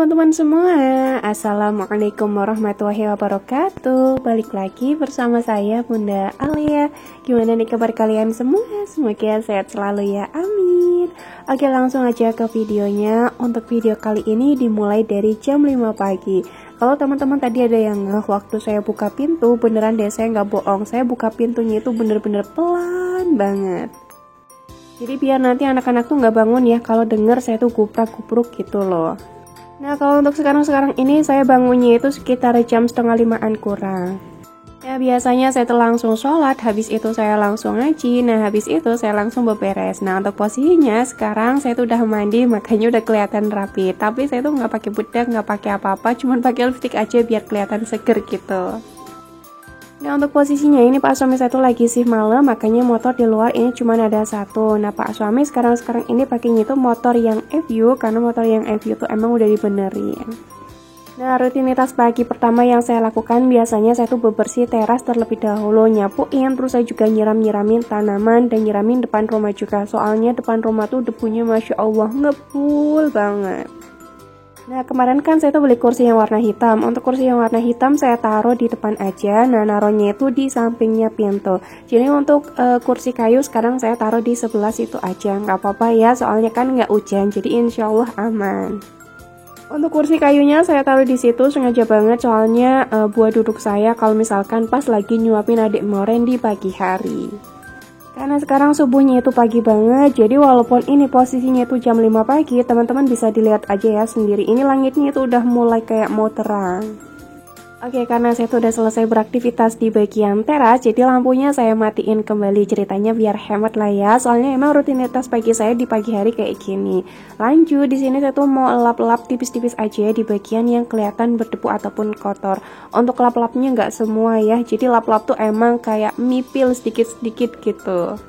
teman-teman semua, Assalamualaikum warahmatullahi wabarakatuh. Balik lagi bersama saya Bunda Alia. Gimana nih kabar kalian semua? Semoga sehat selalu ya, amin. Oke, langsung aja ke videonya. Untuk video kali ini dimulai dari jam 5 pagi. Kalau teman-teman tadi ada yang waktu saya buka pintu, beneran deh, saya nggak bohong, saya buka pintunya itu bener-bener pelan banget. Jadi biar nanti anak-anak tuh nggak bangun ya kalau denger saya tuh guprak-gupruk gitu loh. Nah, kalau untuk sekarang ini saya bangunnya itu sekitar jam setengah 5-an kurang. Ya, biasanya saya tuh langsung sholat, habis itu saya langsung ngaji, nah habis itu saya langsung beberes. Nah, untuk posisinya sekarang saya tuh udah mandi, makanya udah kelihatan rapi. Tapi saya tuh nggak pakai bedak, nggak pakai apa-apa, cuman pakai lipstick aja biar kelihatan seger gitu. Nah, untuk posisinya ini Pak suami saya tuh lagi shift malam, makanya motor di luar ini cuma ada satu. Nah, Pak suami sekarang ini pakainya itu motor yang FU, karena motor yang FU tuh emang udah dibenerin. Nah, rutinitas pagi pertama yang saya lakukan biasanya saya tuh bebersih teras terlebih dahulu, nyapuin, terus saya juga nyiramin tanaman dan nyiramin depan rumah juga. Soalnya depan rumah tuh debunya Masya Allah ngebul banget. Nah, kemarin kan saya tuh beli kursi yang warna hitam. Untuk kursi yang warna hitam saya taruh di depan aja. Nah, naruhnya itu di sampingnya pintu. Jadi untuk kursi kayu sekarang saya taruh di sebelah situ aja. Nggak apa-apa ya, soalnya kan nggak hujan. Jadi insya Allah aman. Untuk kursi kayunya saya taruh di situ sengaja banget. Soalnya buat duduk saya kalau misalkan pas lagi nyuapin adik moren di pagi hari. Karena sekarang subuhnya itu pagi banget, jadi walaupun ini posisinya itu jam 5 pagi, teman-teman bisa dilihat aja ya sendiri. Ini langitnya itu udah mulai kayak mau terang. Oke, karena saya tuh udah selesai beraktivitas di bagian teras, jadi lampunya saya matiin kembali, ceritanya biar hemat lah ya. Soalnya emang rutinitas pagi saya di pagi hari kayak gini. Lanjut, di sini saya tuh mau lap-lap tipis-tipis aja di bagian yang kelihatan berdebu ataupun kotor. Untuk lap-lapnya nggak semua ya, jadi lap-lap tuh emang kayak mipil sedikit-sedikit gitu.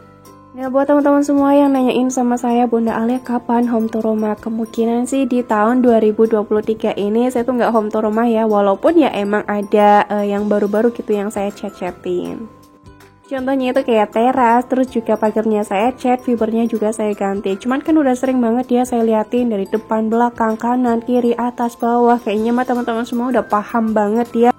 Nah, buat teman-teman semua yang nanyain sama saya Bunda Alia kapan home to rumah, kemungkinan sih di tahun 2023 ini saya tuh nggak home to rumah ya, walaupun ya emang ada yang baru-baru gitu yang saya cat-catin. Contohnya itu kayak teras, terus juga pagarnya saya cat, fibernya juga saya ganti. Cuman kan udah sering banget ya saya liatin dari depan, belakang, kanan, kiri, atas, bawah. Kayaknya mah teman-teman semua udah paham banget ya.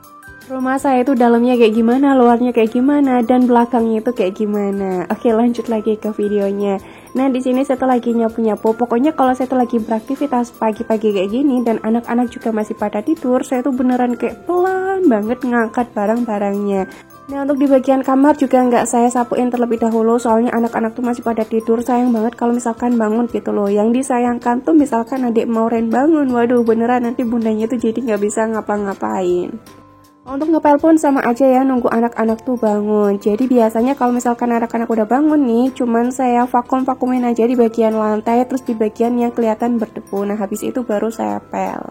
Rumah saya itu dalamnya kayak gimana, luarnya kayak gimana, dan belakangnya itu kayak gimana. Oke, lanjut lagi ke videonya. Nah, di sini saya tuh lagi nyapu-nyapu. Pokoknya kalau saya tuh lagi beraktivitas pagi-pagi kayak gini dan anak-anak juga masih pada tidur, saya tuh beneran kayak pelan banget ngangkat barang-barangnya. Nah, untuk di bagian kamar juga nggak saya sapuin terlebih dahulu, soalnya anak-anak tuh masih pada tidur. Sayang banget kalau misalkan bangun gitu loh. Yang disayangkan tuh misalkan adik Mauren bangun, waduh beneran nanti bundanya tuh jadi nggak bisa ngapa-ngapain. Untuk ngepel pun sama aja ya, nunggu anak-anak tuh bangun. Jadi biasanya kalau misalkan anak-anak udah bangun nih, cuman saya vakuumin aja di bagian lantai, terus di bagian yang kelihatan berdebu. Nah, habis itu baru saya pel.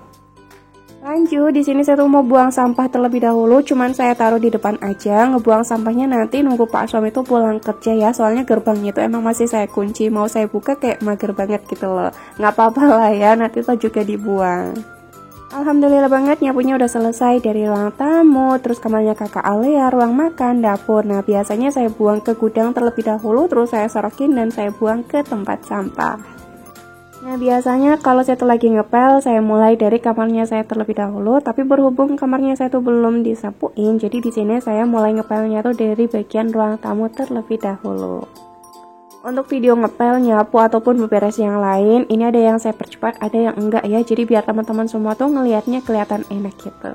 Lanjut, di sini saya tuh mau buang sampah terlebih dahulu, cuman saya taruh di depan aja. Ngebuang sampahnya nanti nunggu Pak suami tuh pulang kerja ya, soalnya gerbangnya itu emang masih saya kunci. Mau saya buka kayak mager banget gitu loh. Nggak apa-apa lah ya, nanti tuh juga dibuang. Alhamdulillah banget nyapunya udah selesai dari ruang tamu, terus kamarnya kakak Alia, ruang makan, dapur. Nah, biasanya saya buang ke gudang terlebih dahulu, terus saya sorokin dan saya buang ke tempat sampah. Nah, biasanya kalau saya tuh lagi ngepel, saya mulai dari kamarnya saya terlebih dahulu, tapi berhubung kamarnya saya tuh belum disapuin, jadi di sini saya mulai ngepelnya tuh dari bagian ruang tamu terlebih dahulu. Untuk video ngepel, nyapu, ataupun beberes yang lain, ini ada yang saya percepat, ada yang enggak ya. Jadi biar teman-teman semua tuh ngelihatnya kelihatan enak gitu.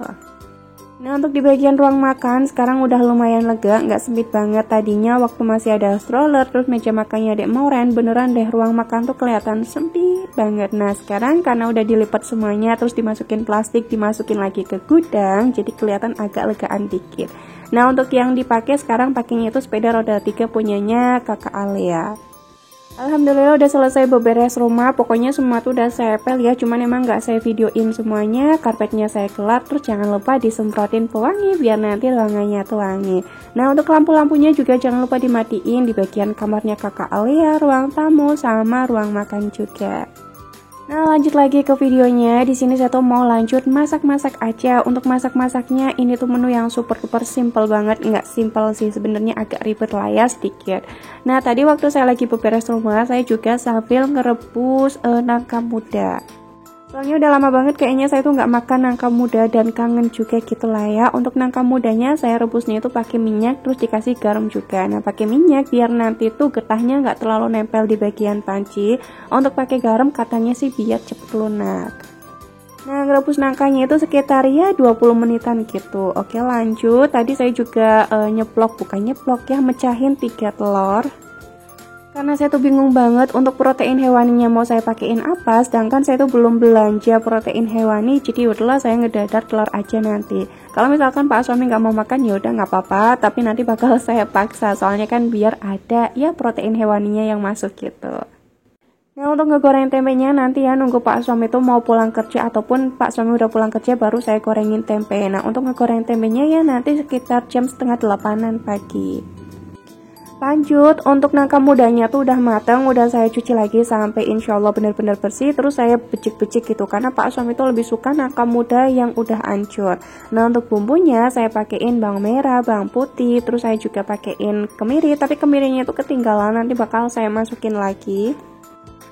Nah, untuk di bagian ruang makan, sekarang udah lumayan lega, nggak sempit banget. Tadinya waktu masih ada stroller, terus meja makannya adik Mauren, beneran deh ruang makan tuh kelihatan sempit banget. Nah, sekarang karena udah dilipat semuanya, terus dimasukin plastik, dimasukin lagi ke gudang, jadi kelihatan agak legaan dikit. Nah, untuk yang dipakai sekarang pakainya itu sepeda roda 3 punyanya kakak Alia. Alhamdulillah udah selesai beberes rumah, pokoknya semua tuh udah saya pel ya, cuman emang nggak saya videoin semuanya. Karpetnya saya gelap, terus jangan lupa disemprotin pewangi biar nanti ruangannya tuh wangi. Nah, untuk lampu-lampunya juga jangan lupa dimatiin di bagian kamarnya kakak Alia, ruang tamu, sama ruang makan juga. Nah, lanjut lagi ke videonya. Di sini saya tuh mau lanjut masak-masak aja. Untuk masak-masaknya ini tuh menu yang super duper simple banget. Nggak simple sih, sebenarnya agak ribet lah ya sedikit. Nah, tadi waktu saya lagi beberes rumah, saya juga sambil ngerebus nangka muda. Soalnya udah lama banget kayaknya saya tuh nggak makan nangka muda dan kangen juga gitu lah ya. Untuk nangka mudanya saya rebusnya itu pakai minyak terus dikasih garam juga. Nah pakai minyak biar nanti tuh getahnya nggak terlalu nempel di bagian panci. Untuk pakai garam katanya sih biar cepet lunak. Nah ngerebus nangkanya itu sekitar ya 20 menitan gitu. Oke lanjut, tadi saya juga mecahin 3 telur. Karena saya tuh bingung banget untuk protein hewaninya mau saya pakein apa, sedangkan saya tuh belum belanja protein hewani, jadi udahlah saya ngedadar telur aja nanti. Kalau misalkan Pak suami nggak mau makan ya udah nggak apa-apa, tapi nanti bakal saya paksa, soalnya kan biar ada ya protein hewaninya yang masuk gitu. Nah untuk ngegoreng tempenya nanti ya nunggu Pak suami tuh mau pulang kerja ataupun Pak suami udah pulang kerja baru saya gorengin tempe. Nah untuk ngegoreng tempenya ya nanti sekitar jam setengah 8-an pagi. Lanjut, untuk nangka mudanya tuh udah matang, udah saya cuci lagi sampai insya Allah benar-benar bersih. Terus saya becek-becek gitu, karena Pak suami tuh lebih suka nangka muda yang udah hancur. Nah untuk bumbunya saya pakein bawang merah, bawang putih, terus saya juga pakein kemiri. Tapi kemirinya itu ketinggalan, nanti bakal saya masukin lagi.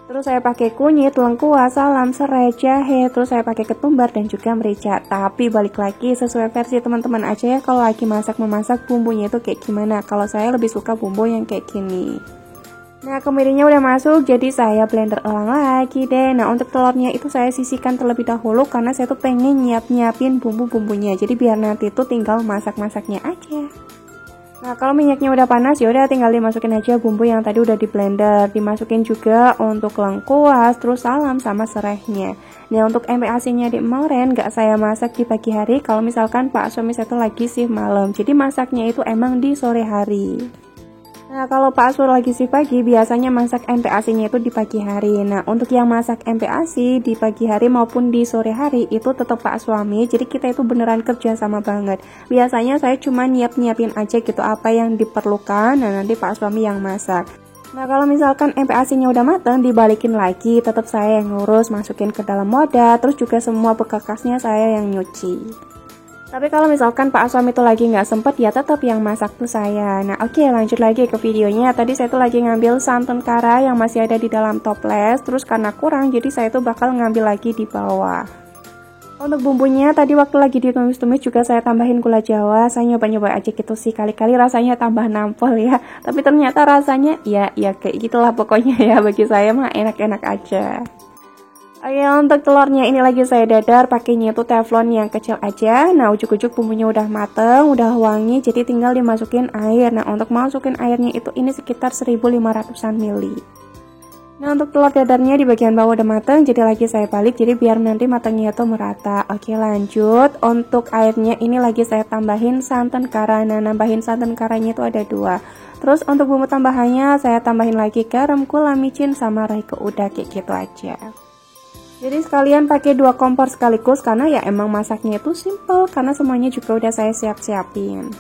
Terus saya pakai kunyit, lengkuas, salam, serai, jahe, terus saya pakai ketumbar dan juga merica. Tapi balik lagi sesuai versi teman-teman aja ya, kalau lagi memasak bumbunya itu kayak gimana. Kalau saya lebih suka bumbu yang kayak gini. Nah kemirinya udah masuk, jadi saya blender ulang lagi deh. Nah untuk telurnya itu saya sisihkan terlebih dahulu karena saya tuh pengen nyiapin bumbu-bumbunya. Jadi biar nanti tuh tinggal masak-masaknya aja. Nah kalau minyaknya udah panas ya udah tinggal dimasukin aja bumbu yang tadi udah di blender, dimasukin juga untuk lengkuas, terus salam sama serainya. Nah untuk MPAC-nya di kemarin nggak saya masak di pagi hari, kalau misalkan Pak suami saya tuh lagi shift malam, jadi masaknya itu emang di sore hari. Nah kalau Pak Asur lagi shift pagi biasanya masak MPAC-nya itu di pagi hari. Nah untuk yang masak MPAC di pagi hari maupun di sore hari itu tetap Pak suami. Jadi kita itu beneran kerja sama banget. Biasanya saya cuma nyiapin aja gitu apa yang diperlukan. Nah nanti Pak suami yang masak. Nah kalau misalkan MPAC-nya udah matang dibalikin lagi, tetap saya yang ngurus, masukin ke dalam wadah. Terus juga semua bekasnya saya yang nyuci. Tapi kalau misalkan Pak suami itu lagi nggak sempet ya tetap yang masak tuh saya. Nah oke, lanjut lagi ke videonya. Tadi saya tuh lagi ngambil santan kara yang masih ada di dalam toples. Terus karena kurang jadi saya tuh bakal ngambil lagi di bawah. Untuk bumbunya tadi waktu lagi ditumis-tumis juga saya tambahin gula jawa. Saya nyoba-nyoba aja gitu sih, kali-kali rasanya tambah nampol ya. Tapi ternyata rasanya ya kayak gitulah pokoknya ya, bagi saya mah enak-enak aja. Oke, untuk telurnya ini lagi saya dadar pakainya itu teflon yang kecil aja. Nah ujuk-ujuk bumbunya udah mateng, udah wangi, jadi tinggal dimasukin air. Nah untuk masukin airnya itu ini sekitar 1500-an ml. Nah untuk telur dadarnya di bagian bawah udah mateng, jadi lagi saya balik jadi biar nanti matangnya itu merata. Oke lanjut, untuk airnya ini lagi saya tambahin santan kara. Nah nambahin santan karanya itu ada 2. Terus untuk bumbu tambahannya saya tambahin lagi garam, gula, micin, sama roiko, udah kayak gitu aja. Jadi sekalian pakai 2 kompor sekaligus karena ya emang masaknya itu simple karena semuanya juga udah saya siapin.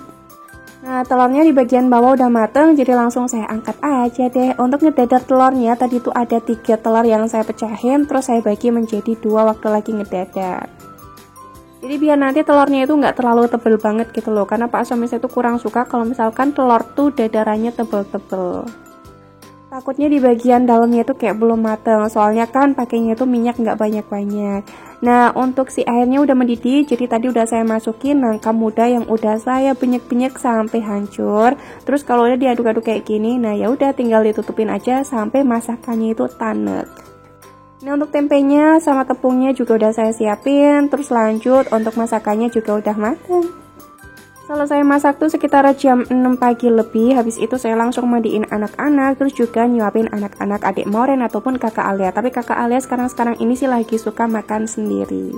Nah telurnya di bagian bawah udah mateng jadi langsung saya angkat aja deh. Untuk ngedadar telurnya tadi tuh ada 3 telur yang saya pecahin terus saya bagi menjadi 2 waktu lagi ngedadar. Jadi biar nanti telurnya itu nggak terlalu tebel banget gitu loh, karena Pak suami saya tuh kurang suka kalau misalkan telur tuh dadarannya tebel-tebel. Takutnya di bagian dalamnya itu kayak belum mateng, soalnya kan pakainya itu minyak nggak banyak-banyak. Nah untuk si airnya udah mendidih, jadi tadi udah saya masukin nangka muda yang udah saya benyek-benyek sampai hancur. Terus kalau udah diaduk-aduk kayak gini, nah ya udah tinggal ditutupin aja sampai masakannya itu tanek. Nah untuk tempenya sama tepungnya juga udah saya siapin. Terus lanjut untuk masakannya juga udah mateng. Selesai masak tuh sekitar jam 6 pagi lebih. Habis itu saya langsung mandiin anak-anak, terus juga nyuapin anak-anak adik Moren ataupun kakak Alia. Tapi kakak Alia sekarang ini sih lagi suka makan sendiri.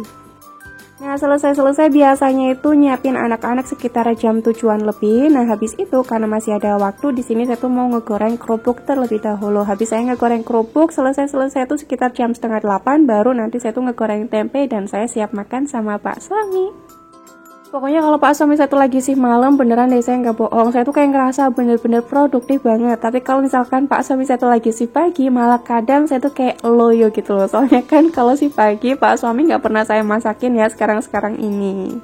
Nah selesai biasanya itu nyiapin anak-anak sekitar jam 7-an lebih. Nah habis itu karena masih ada waktu di sini saya tuh mau ngegoreng kerupuk terlebih dahulu. Habis saya ngegoreng kerupuk selesai tuh sekitar jam setengah 8, baru nanti saya tuh ngegoreng tempe dan saya siap makan sama Pak suami. Pokoknya kalau Pak suami saya tuh lagi sih malam, beneran deh saya nggak bohong, saya tuh kayak ngerasa bener-bener produktif banget. Tapi kalau misalkan Pak suami saya tuh lagi sih pagi, malah kadang saya tuh kayak loyo gitu loh. Soalnya kan kalau sih pagi Pak suami nggak pernah saya masakin ya sekarang ini.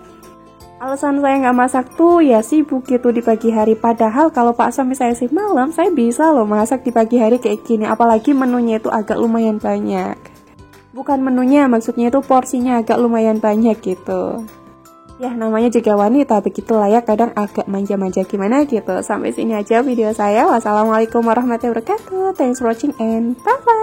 Alasan saya nggak masak tuh ya sibuk gitu di pagi hari. Padahal kalau Pak suami saya sih malam, saya bisa loh masak di pagi hari kayak gini. Apalagi menunya itu agak lumayan banyak. Bukan menunya, maksudnya itu porsinya agak lumayan banyak gitu. Ya namanya juga wanita, begitulah ya, kadang agak manja-manja gimana gitu. Sampai sini aja video saya. Wassalamualaikum warahmatullahi wabarakatuh. Thanks for watching and bye-bye.